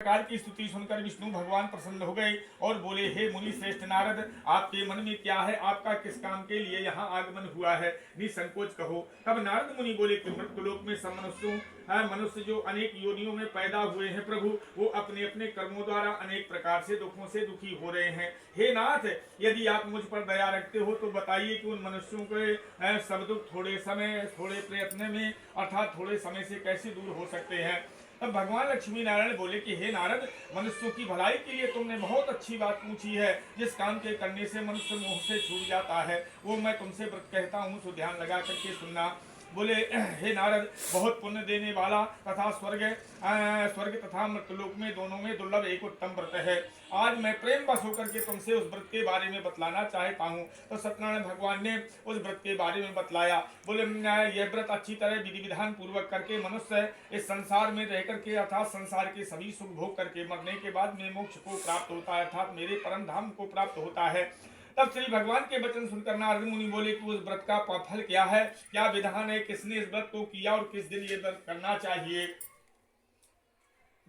प्रकार की स्तुति सुनकर विष्णु भगवान प्रसन्न हो गए और बोले, हे मुनि श्रेष्ठ नारद, आपके मन में क्या है? आपका किस काम के लिए यहाँ आगमन हुआ है? निसंकोच कहो। तब नारद मुनि बोले कि मृत्युलोक में सब मनुष्य जो अनेक योनियों में पैदा हुए हैं प्रभु, वो अपने अपने कर्मों द्वारा अनेक प्रकार से दुखों से दुखी हो रहे हैं। हे नाथ, यदि आप मुझ पर दया रखते हो तो बताइए कि उन मनुष्यों के सब दुख थोड़े समय, थोड़े प्रयत्न में अर्थात थोड़े समय से कैसे दूर हो सकते हैं? तब भगवान लक्ष्मी नारायण बोले कि हे नारद, मनुष्यों की भलाई के लिए तुमने बहुत अच्छी बात पूछी है। जिस काम के करने से मनुष्य मोह से छूट जाता है वो मैं तुमसे व्रत कहता हूँ, तो ध्यान लगा करके सुनना। बोले, हे नारद, बहुत पुण्य देने वाला तथा स्वर्ग तथा मृत्युलोक में दोनों में दुर्लभ एक उत्तम व्रत है। आज मैं प्रेम बस होकर के तुमसे उस व्रत के बारे में बतलाना चाहता हूँ। तो सत्यनारायण भगवान ने उस व्रत के बारे में बतलाया। बोले, यह व्रत अच्छी तरह विधि विधान पूर्वक करके मनुष्य इस संसार में रह करके अर्थात संसार के सभी सुख भोग करके मरने के बाद में मोक्ष को प्राप्त होता है, अर्थात मेरे परम धाम को प्राप्त होता है। तब श्री भगवान के वचन सुनकर नारद मुनि बोले कि उस व्रत का फल क्या है, क्या विधान है, किसने इस व्रत को किया और किस दिन ये व्रत करना चाहिए,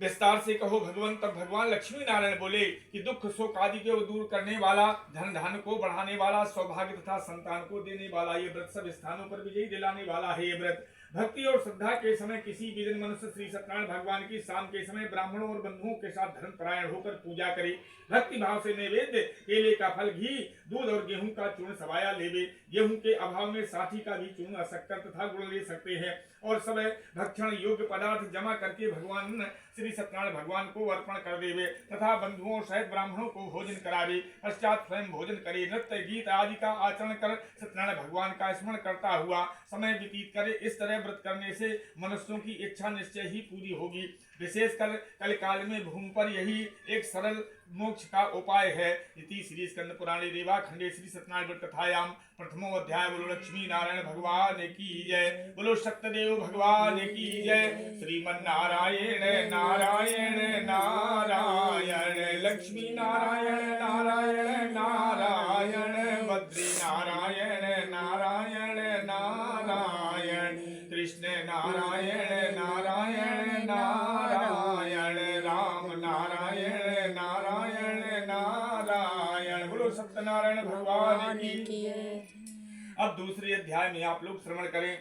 विस्तार से कहो भगवान। तब भगवान लक्ष्मी नारायण बोले कि दुख शोक आदि को दूर करने वाला, धन को बढ़ाने वाला, सौभाग्य तथा संतान को देने वाला ये व्रत सब स्थानों पर विजयी दिलाने वाला है। ये व्रत भक्ति और श्रद्धा के समय किसी भी दिन मनुष्य श्री सत्यनारायण भगवान की शाम के समय ब्राह्मणों और बंधुओं के साथ धर्म परायण होकर पूजा करे, भक्ति भाव से नैवेद्य केले का फल, घी, दूध और गेहूं का चूर्ण सवाया लेवे। गेहूं के अभाव में साथी का भी चूर्ण, शक्कर तथा गुड़ ले सकते हैं और सब भक्षण योग्य पदार्थ जमा करके भगवान श्री सत्यनारायण भगवान को अर्पण कर देवे तथा बंधुओं सहित ब्राह्मणों को भोजन करावे। पश्चात स्वयं भोजन करे, नृत्य गीत आदि का आचरण कर सत्यनारायण भगवान का स्मरण करता हुआ समय व्यतीत करे। इस तरह व्रत करने से मनुष्यों की इच्छा निश्चय ही पूरी होगी। विशेषकर कल काल में भूमि पर यही एक सरल मोक्ष का उपाय है। इति श्री स्कंद पुराणे रेवा खंडे श्री सत्यनारायण व्रत कथायाम प्रथमो अध्याय। बोलो लक्ष्मी नारायण भगवान की जय, बोलो सत्यदेव भगवान की जय। श्रीमन नारायण नारायण नारायण, लक्ष्मी नारायण नारायण नारायण, बद्री नारायण नारायण नारायण, कृष्ण नारायण नारायण नारायण, राम नारायण नारायण नारायण। बोलो सत्यनारायण भगवान की। अब दूसरे अध्याय में आप लोग श्रवण करें।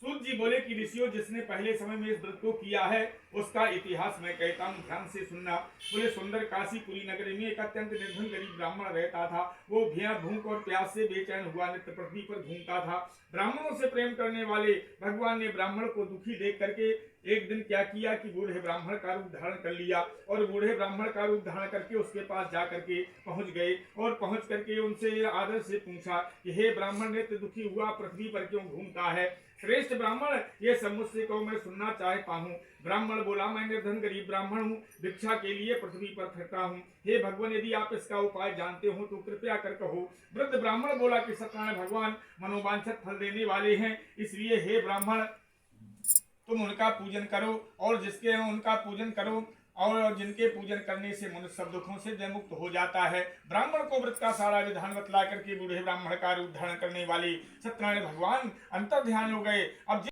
सूत जी बोले कि ऋषियों, जिसने पहले समय में इस व्रत को किया है उसका इतिहास मैं कहता हूँ, ध्यान से सुनना। बोले, सुंदर काशीपुरी नगरी में एक अत्यंत निर्धन गरीब ब्राह्मण रहता था। वो भूख और प्यास से बेचैन हुआ नित्य पृथ्वी पर घूमता था। ब्राह्मणों से प्रेम करने वाले भगवान ने ब्राह्मण को दुखी देख करके एक दिन क्या किया कि बूढ़े ब्राह्मण का रूप धारण कर लिया और बूढ़े ब्राह्मण का रूप धारण करके उसके पास जा करके पहुंच गए और पहुंच करके उनसे आदर से पूछा कि हे ब्राह्मण, नित्य दुखी हुआ पृथ्वी पर क्यों घूमता है? श्रेष्ठ ब्राह्मण, ये सब मुझसे कहो, मैं सुनना चाहता हूँ। ब्राह्मण बोला, मैं निर्धन गरीब ब्राह्मण हूँ, भिक्षा के लिए पृथ्वी पर फिरता हूँ। हे भगवान, यदि आप इसका उपाय जानते हो तो कृपया कर कहो। वृद्ध ब्राह्मण बोला कि सत्यनारायण भगवान मनोवांछित फल देने वाले हैं, इसलिए हे ब्राह्मण तुम उनका पूजन करो और उनका पूजन करो और जिनके पूजन करने से मनुष्य सब दुखों से विमुक्त हो जाता है। ब्राह्मण को व्रत का सारा विधान बतला करके बूढ़े ब्राह्मण का रूप धारण करने वाले सत्यनारायण भगवान अंतर ध्यान हो गए। अब